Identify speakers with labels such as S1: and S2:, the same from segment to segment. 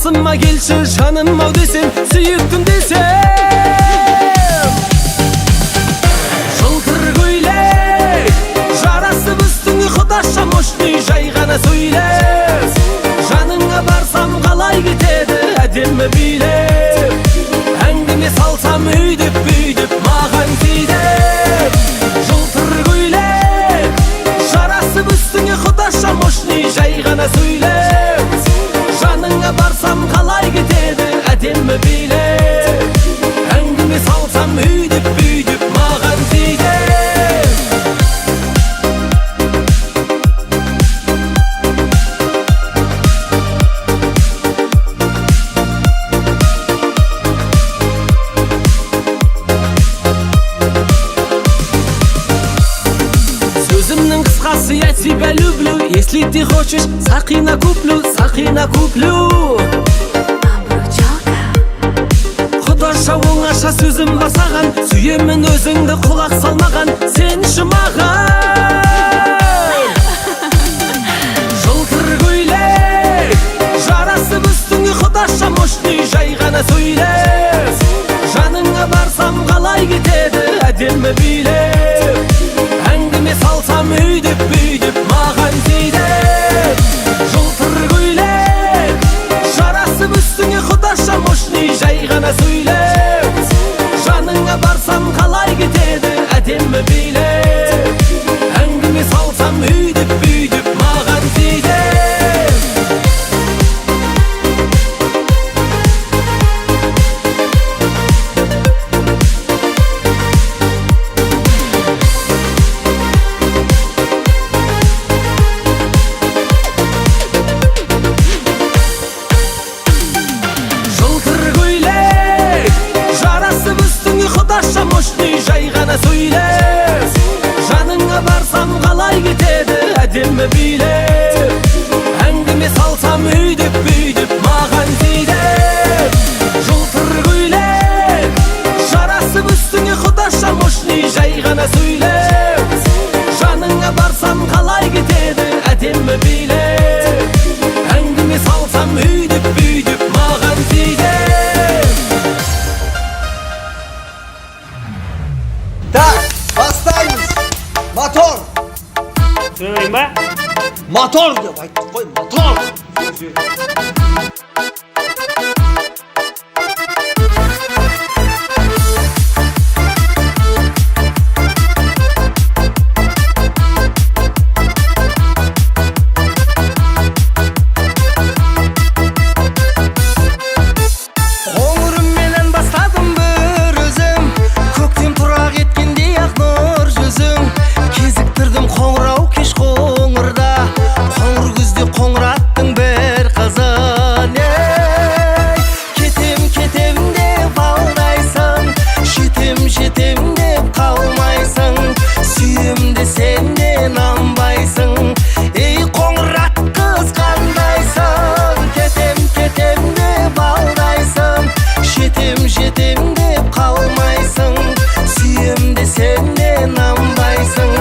S1: Қасыма келші жаным ау десем, сүйіктім десем. Жылтыр көйлек жарасып үстіңе құдаша мощный, жай ғана сөйлес. Жаныңа барсам қалай кетеді әдемі билеп. Әңгіме салсам өйдіп маған тиді. Жылтыр көйлек жарасып үстіңе құдаша мощный, жай ғана сөйлес. Жаныңа барсам қалай кетеді әдемі билеп. Әңгіме салсам өйдіп маған тиді. Сөзімнің қысқасы я тебя люблю. Если ты хочешь, сақина куплю. Құдаша оңаша сөзім бар саған, сүйемін өзіңді құлақ салмаған, сен маған. Жылтыр көйлек жарасып үстіңе құдаша мощный, жай ғана сөйлес. Жаныңа барсам қалай кетеді әдемі билеп. Әңгіме салсам өйдіп маған тиді. Жылтыр көйлек жарасып үстіңе құдаша мощный, жай ғана сөйлес. Жаныңа барсам қалай кетеді әдемі билеп. Әңгіме салсам өйдіп маған тиді. Құдаша мощный, жай ғана сөйлес. Жаныңа барсам қалай кетеді әдемі билеп. Әңгіме салсам өйдіп маған тиді. Жылтыр көйлек жарасып үстіңе құдаша мощный, жай ғана сөйлес. Жаныңа барсам қалай кетеді әдемі билеп. Әңгіме салсам өйдіп маған тиді.
S2: Так, бастаймыз. Мотор.
S3: Söyleyeyim be.
S2: Мотор деп айттық қой, мотор.
S1: Қоңырымменен бастадым бір өзім, көктем тұрақ еткендей ақ нұр жүзің. Кезіктірдім қоңырау кеш қоңырда, қоңыр күзде қоңыраттың бір қызын. Кетем деп алдайсың, жетем деп қалмайсың. Сүйем десең де нанбайсың, ей қоңырат қыз қандайсың. Кетем деп алдайсың, жетем деп қалмайсың. Сүйем десең де нанбайсың,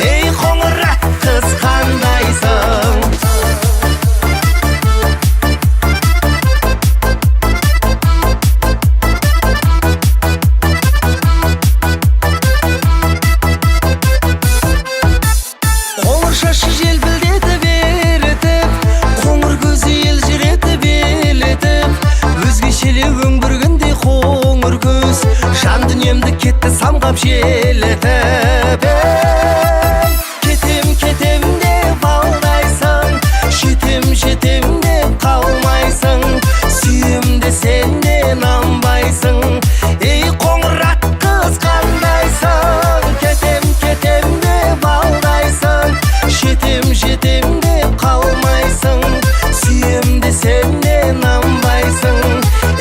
S1: ей қоңырат қыз қандайсың. Қоңыр шашы желпілдетіп ерітіп, қоңыр көзі елжіретіп елетіп, өзгешелеуің бір күндей қоңыр көз, жан дүниемді кетті самғап желетіп. Кетем деп алдайсың, жетем деп қалмайсың. Сүйем десең де нанбайсың, ей қоңырат қыз қандайсың. Кетем деп алдайсың, жетем деп қалмайсың. Сүйем десең де нанбайсың,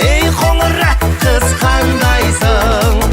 S1: ей қоңырат қыз қандайсың.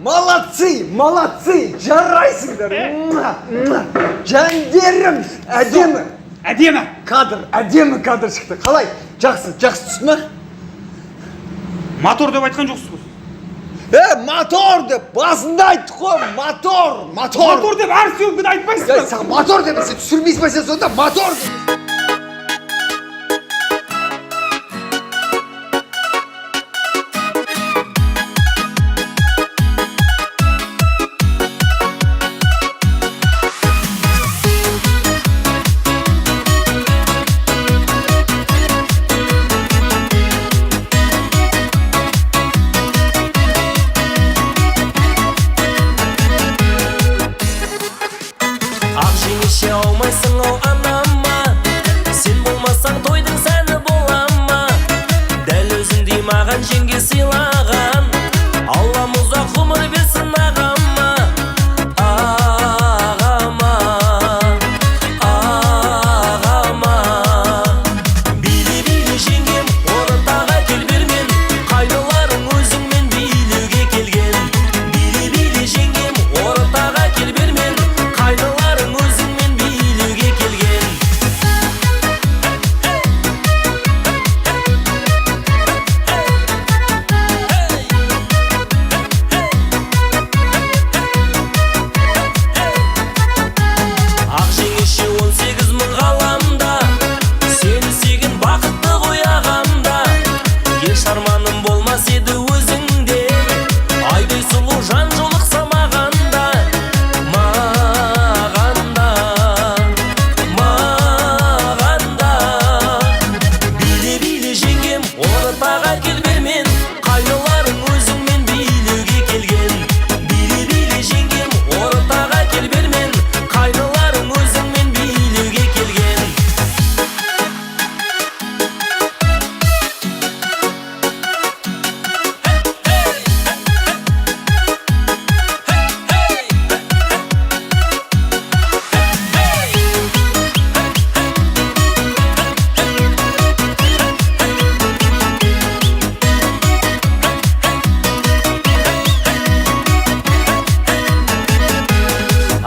S2: молодцы, жарайсыңдар. Жандерім, әдемі. Әдемі кадр шықты. Қалай? Жақсы түсті ма?
S3: Мотор деп айтқан жоқсыз ғой.
S2: Мотор деп басында айттық қой, мотор.
S3: Мотор деп әр сөйлемде айтпайсыз ба?
S2: Сен мотор демесе түсірмейсің ба сен сонда мотор деп.
S1: Ақ жеңеше алмайсың ау анама, сен болмасаң тойдың сәні бола ма? Дәл өзіңдей маған жеңге сыйлаған, Аллам ұзақ ғұмыр берсін ағама. Биле жеңгем, ортаға кел бермен, қайныларың өзіңмен билеуге келген. Биле жеңгем, ортаға кел бермен, қайныларың өзіңмен билеуге келген. Ақ жеңеше 18 мың ғаламда, сені сүйген бақытты ғой ағамда. Еш арманым болмас еді өзіңде, айдай сұлу жан жолықса мағанда. Биле жеңгем, ортаға кел бермен, қайныларың өзіңмен билеуге келген. Биле жеңгем, ортаға кел бермен, қайныларың өзіңмен билеуге келген.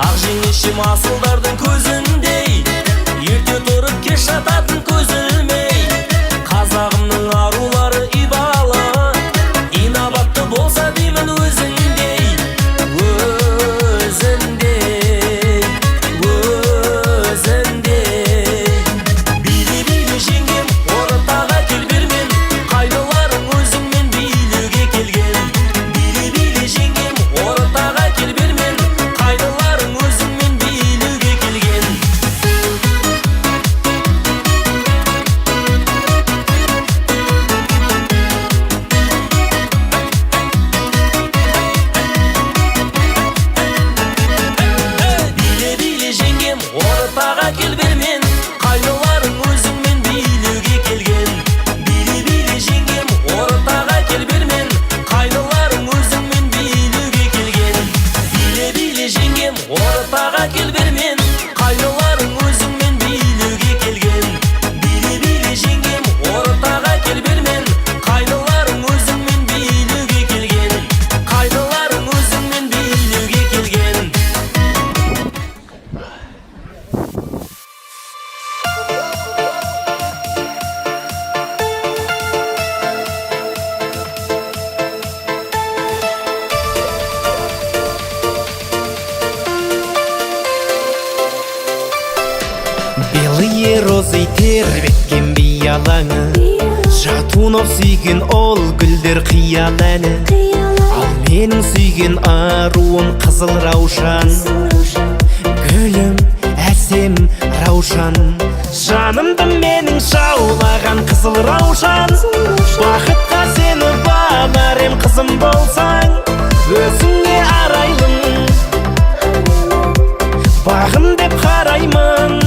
S1: Ақ жеңешем асылдардың көзіндей, ерте тұрып кеш жататын көз ілмей. Қазағымның арулары ибалы, инабатты болса деймін өзіңдей. Биле жеңгем, ортаға кел бермен, қайныларың өзіңмен билеуге келген. Биле жеңгем, ортаға кел бермен, қайныларың өзіңмен билеуге келген. Биле жеңгем, ортаға кел бермен, қайныларың өзіңмен билеуге келген. Биле жеңгем, ортаға кел бермен, қайныларың өзіңмен билеуге келген. Биле жеңгем, ортаға кел бермен, қайныларың өзіңмен билеуге келген. Биле жеңгем, ортаға кел бермен, қайныларың өзіңмен билеуге келген. Қайныларың өзіңмен билеуге келген.
S4: Белые розы тербеткен биялаңы, жатунов сүйген ол гүлдер қиял әні. Ал менің сүйген аруым қызыл раушан, гүлім әсем раушан. Жанымды менің жаулаған қызыл раушан, бақытқа сені бағар ем қызым болсаң, өзіңе арайлым, бағым деп қараймын.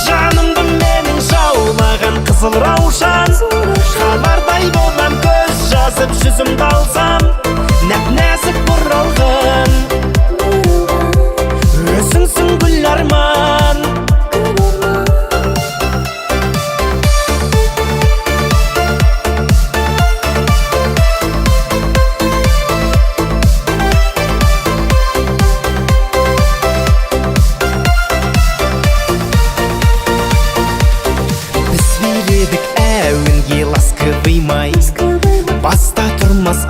S4: Жанымды менің жаулаған қызыл раушан, қалардай болам көз жазып жүзімді алсам, нәп-нәзік бұралған, өзіңсің гүл арман.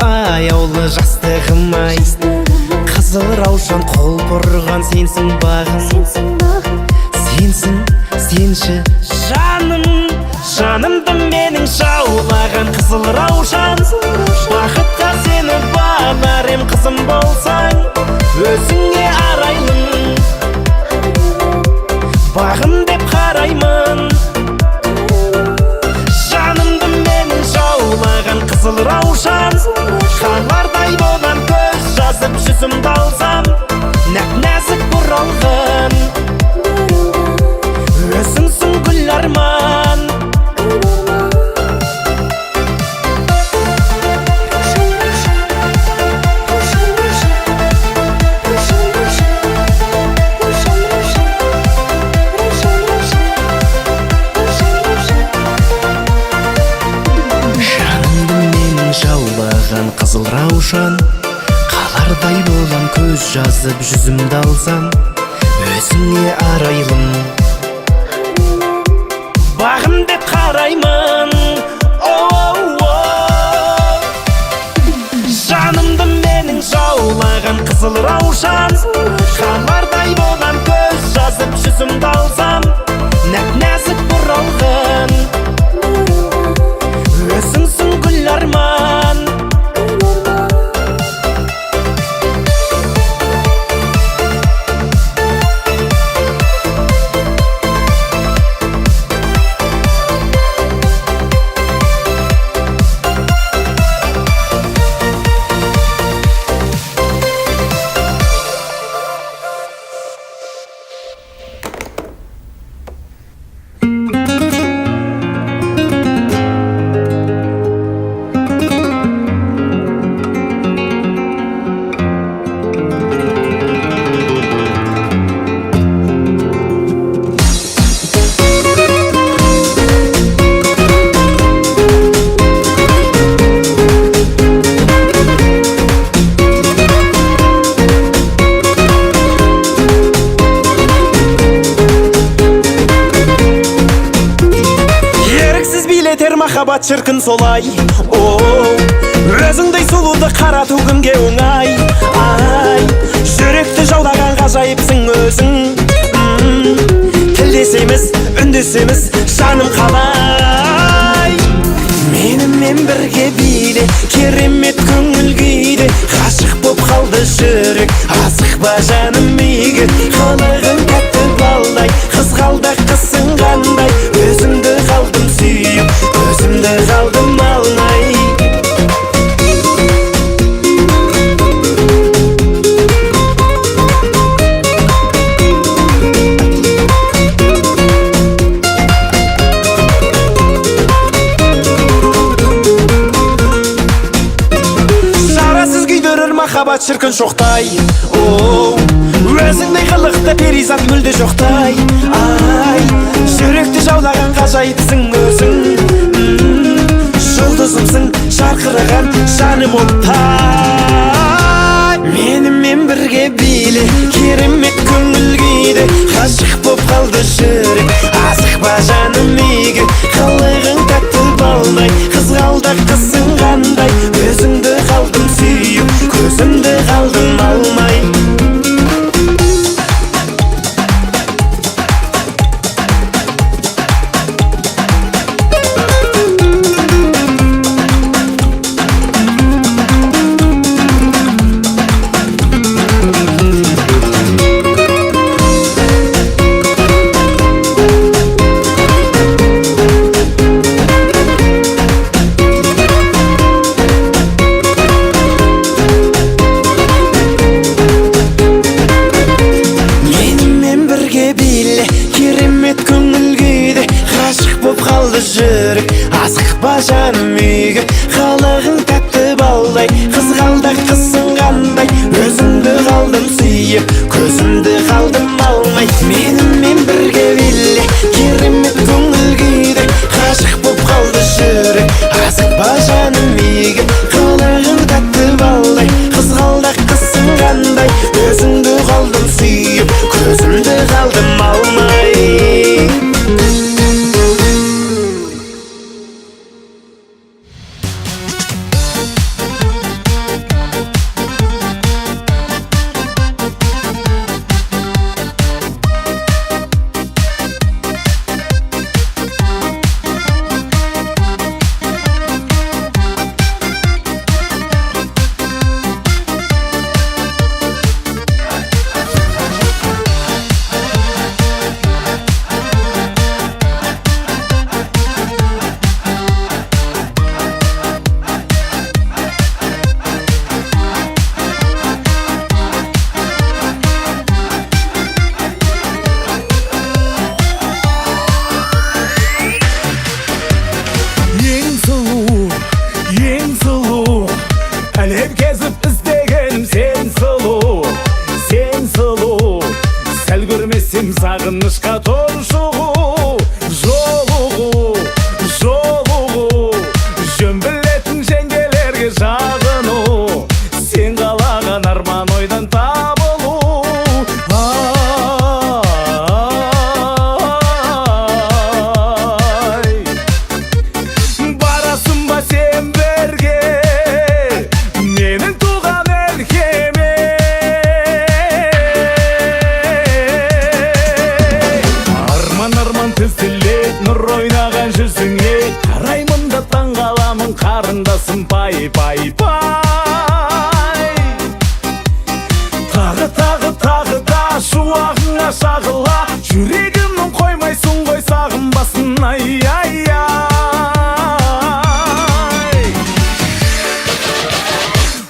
S4: аяулы жастығым-ай, қызыл раушан қол бұрған сенсің бағым, сенсің, сенші жаным, жанымды менің жаулаған қызыл раушан. Бақытқа сені бағар ем қызым болсаң, өзіңе арайлым, бағым деп қараймын. Жанымды менің жаулаған қызыл раушан, қарлардай болам көз жазып жүзімді алсам, нәп-нәзік бұралған өзіңсің гүл арман. Қызыл раушан, қалардай болам көз жазып жүзімді алсам, өзіңе арайлым, бағым деп қараймын. Жанымды менің жаулаған қызыл раушан, қалардай болам көз жазып жүзімді алсам, нәп-нәзік бұралған өзіңсің гүл арман. Махаббат шіркін солай, өзіңдей сұлуды қарату кімге оңай. Жүректі жаулаған ғажайыпсың өзің, тілдесеміз, үндесеміз, жаным қалай. Менімен бірге биле, керемет көңіл күйде, ғашық боп қалды жүрек, асық ба жаным меге. Қылығың тәтті балдай, қызғалдақ қысың қандай, өзіңді қалдым сүйіп, өзімді қалдым алмай. Шарасыз күйдірір махаббат шіркін шоқтай, өзіңдей қылықты перизат мүлде жоқтай. Жүректі жаулаған ғажайыпсың өзің, жұлдызымсың жарқыраған жаным оттай. Менімен бірге биле, керемет көңіл күйде, ғашық боп қалды жүрек, асық ба жаным неге. Қылығың тәтті балдай, қызғалдақ қысың қандай, өзіңді қалдым сүйіп, көзімді қалдым алмай. Жүрек асық ба жаным үйге, қалығың тәтті балдай, қызғалдақ қысың қандай, өзіңді қалдым сүйіп, көзімді қалдым алмай. Менімен бірге биле, керемет көңіл күйде, ғашық боп қалды жүрек, асық ба жаным үйге, қалығың тәтті балдай, қызғалдақ қысың қандай, өзіңді қалдым сүйіп, көзімді қалдым алмай.
S5: сен сұлу, сен сұлу, сәл көрмесем сағынышқа тұншығу. Жолығу, жолығу, жөн білетін жеңгелерге жағыну, сен қалаған арман ойдан табылу. Барасың ба сен бірге менің туған өлкеме? Арман тізілет нұр ойнаған жүзіңе, қараймын да таңғаламын қарындасым пай. Тағы да шуағыңа шағыла, жүрегімнің қоймайсың ғой сағынбасын. Ай.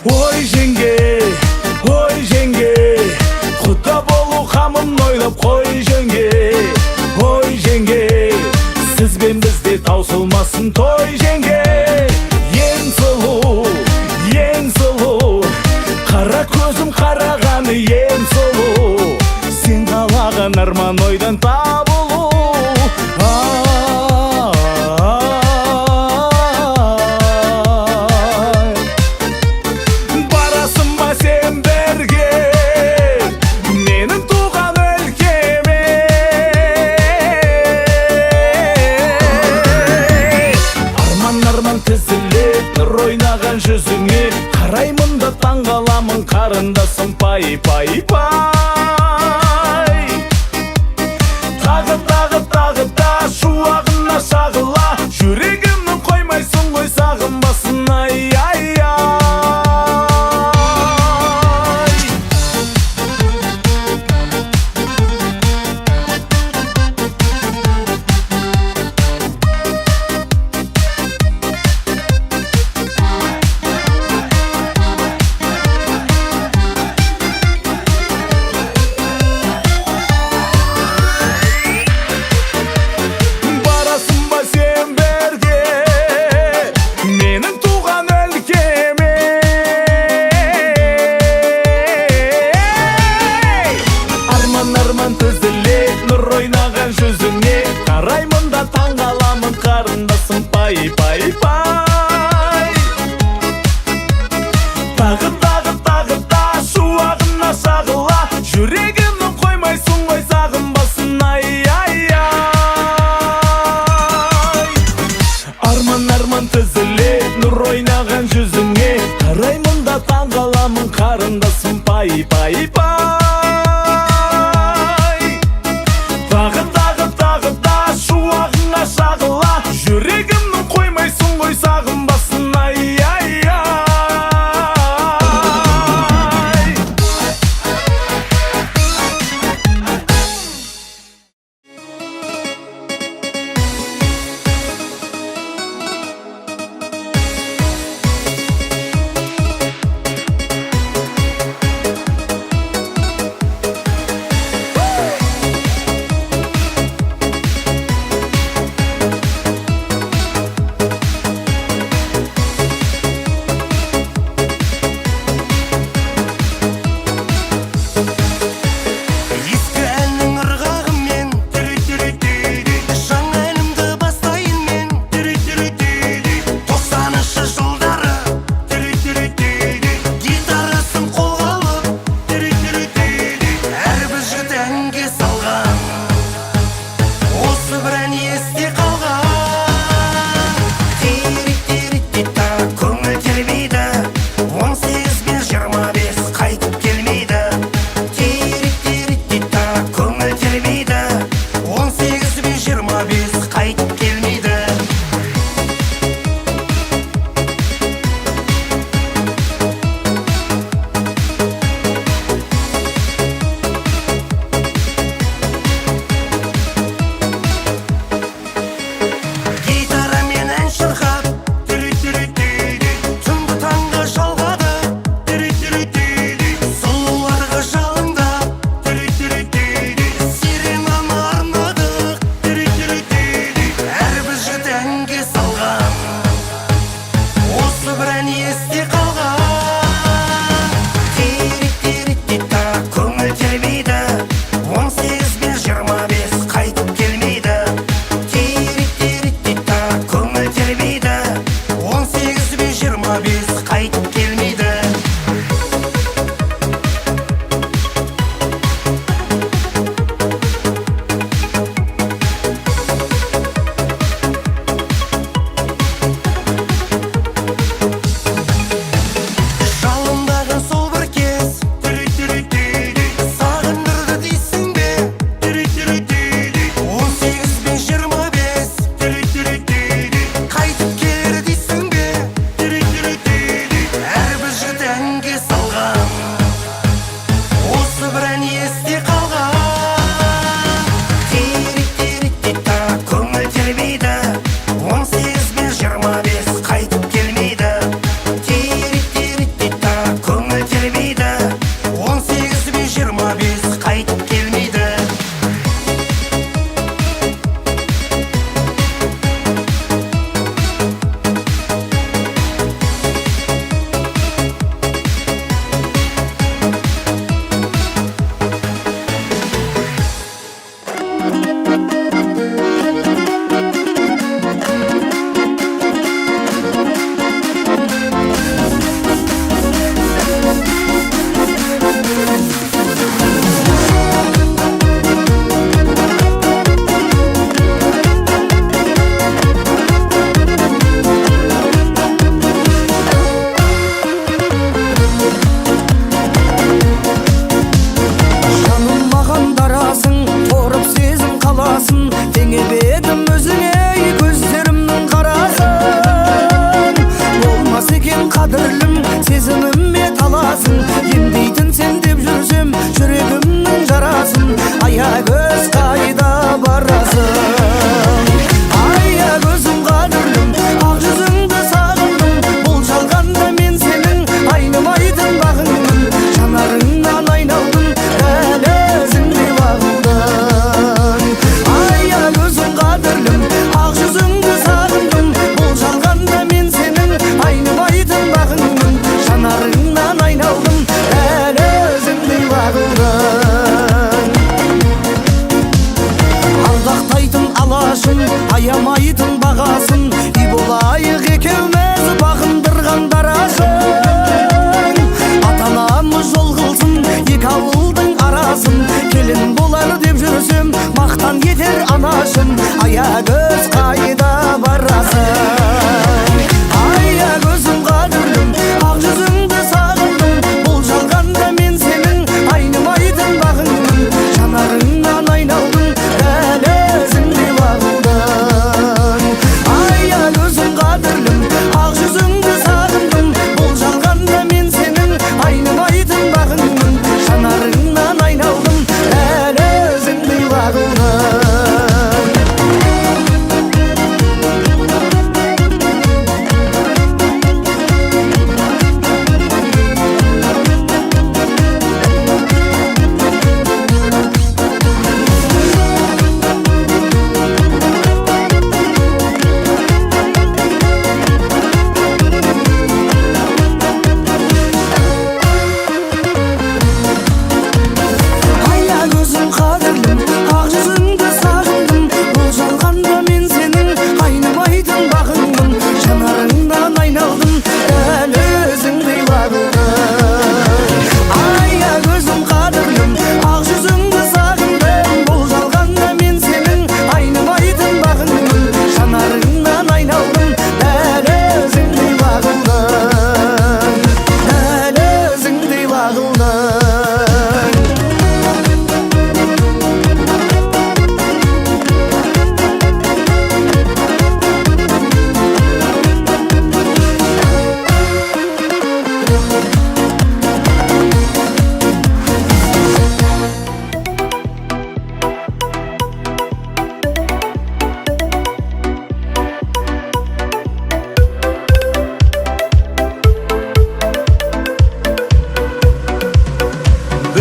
S5: Ой жеңге, құда болу қамын ойлап қой жеңге. Ой жеңге, сізбен бізде таусылмасын той жеңге. Ең сұлу, қара көзім қарағаны ең сұлу, сен қалаған арман ойдан табылу. Барасың ба сен бірге менің туған өлкеме? Арман тізілет нұр ойнаған жүзіңе, қараймын да таңғаламын қарындасым пай. Тағы да шуағына шағыла, жүрегімнің қоймайсың ғой сағынбасын. Ай. Барасың ба сен бірге менің туған өлкеме? Арман тізілет нұр ойнаған жүзіңе, қараймын да таңғаламын қарындасым пай. Тағы да шуағына шағыла, жүрегімнің қоймайсың ғой сағынбасын. Ай. Арман тізілет нұр ойнаған жүзіңе, қараймын да таңғаламын қарындасым пай. Тағы да шуағына шағыла, жүрегімнің қоймайсың ғой сағынбасын. Ай.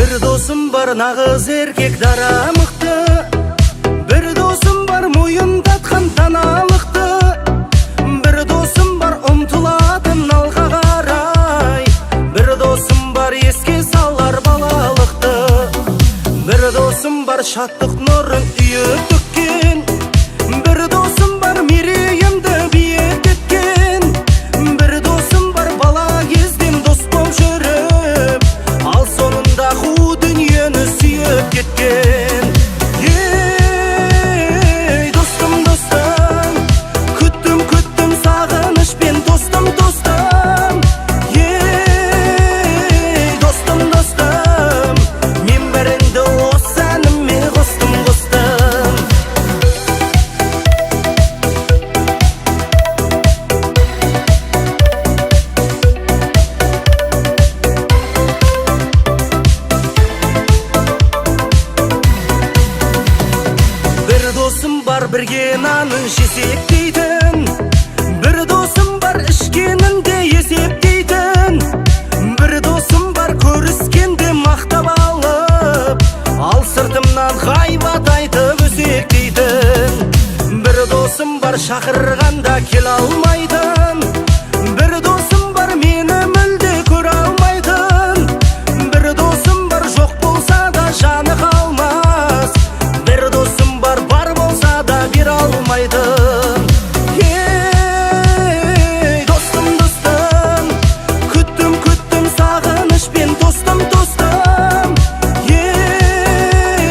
S4: Bir dosum var nağız erkek dara mıқты. Bir dosum var muyundatkan tanalıқты. Bir dosum var umtuladın alға қарай. Bir dosum var еске салар балалықты. Bir dosum var şаттық нұрын үйіп төккен. Bir dosum var мерейімді биік еткен. Bir dosum var бала кезден дос болып жүріп, ал соңында қу дүниені сүйіп кеткен. Ей, достым, достым, күттім, күттім сағынышпен, достым, достым. Ей, достым, достым, мен бәріңді осы әніме қостым, қостым. Bir dosum бар бірге нанын жесектейтін. Bir dosum бар ішкенінде есептейтін. Bir dosum бар көріскенде мақтап алып, ал сыртымнан ғайбат айтып өсектейтін. Bir dosum бар шақырғанда келе алмайтын. Bir dosum бар мені мүлде көре алмайтын. Bir dosum бар жоқ болса да жаны қалмас. Bir dosum бар болса да бере алмайтын. Ей, достым, достым, күттім, күттім сағынышпен, достым, достым. Ей,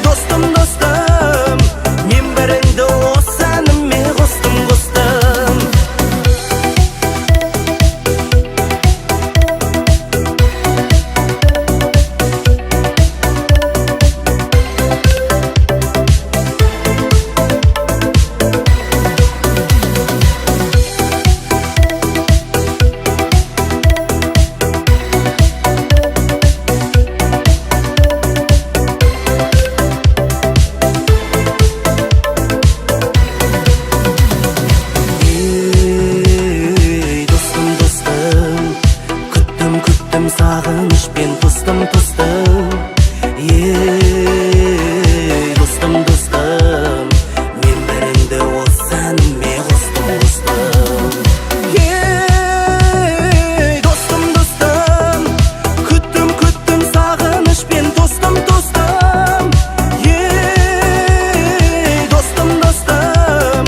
S4: достым, достым, мен бәріңді осы әніме қостым, қостым. Ей, достым, достым, күттім, күттім сағынышпен, тостым, тостым. Ей, достым, достым, мен бәріңді осы әніме қостым, қостым. Ей, достым, достым, күттім, күттім сағынышпен, тостым, тостым. Ей, достым, достым,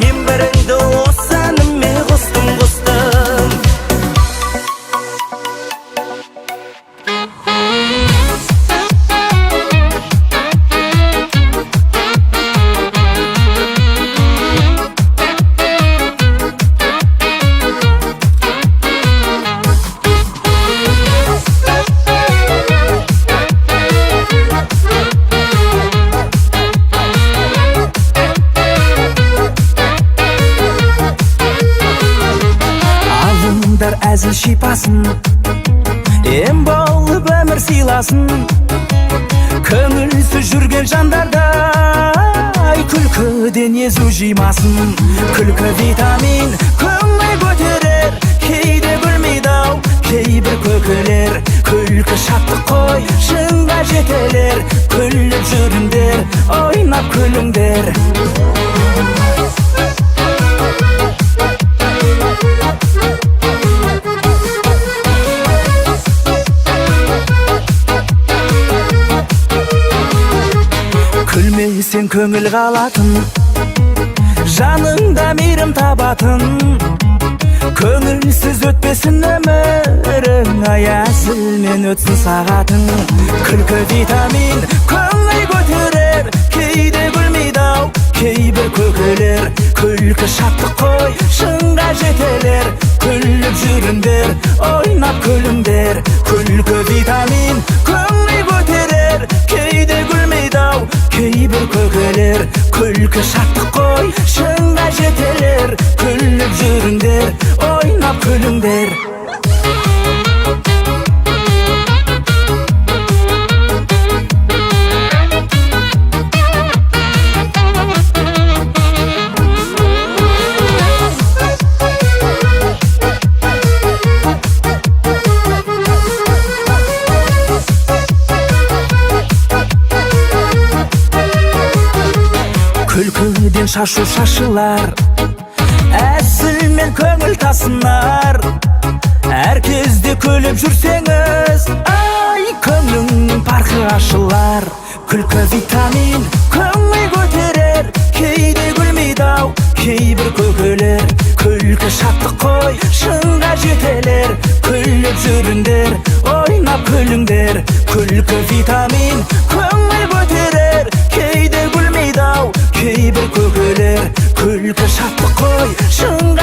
S4: мен бәріңді осы әніме қостым, қостым. Алыңдар әзіл шипасын, ем болып өмір сыйласын. Көңілсіз жүрген жандардай күлкіден езу жимасын. Күлкі витамин көңіл көтерер, кейде күлмейді-ау кейбір көкелер. Күлкі шаттық қой шыңға жетелер, күліп жүріңдер, ойнап күліңдер. Күлмесең көңіл қалатын, жаныңда мейірім табатын. Көңілсіз өтпесін өмірің, аясылмен өтсін сағатың. Күлкі витамин көңіл көтерер, кейде күлмейді-ау кейбір көкелер. Күлкі шаттық қой шыңға жетелер, күліп жүріңдер, ойнап күліңдер. Күлкі витамин көңіл көтерер, кейде күлмейді-ау кейбір көкелер. Күлкі шаттық қой шыңға жетелер, күліп жүріңдер, ойнап күліңдер.
S5: шашу шашылар, әсіл мен көңіл тасынар. Әр кезде күліп жүрсеңіз, ай, көңіліңнің парқы ашылар. Күлкі витамин көңіл көтерер, кейде күлмейді ау кейбір көкелер. Күлкі шаттық қой, шыңға жетелер. Күліп жүріңдер, ойнап күліңдер. Күлкі витамин көңіл көтерер, кейде күлмейді ау кейбір көкелер. Күлкі шаттық қой, шыңға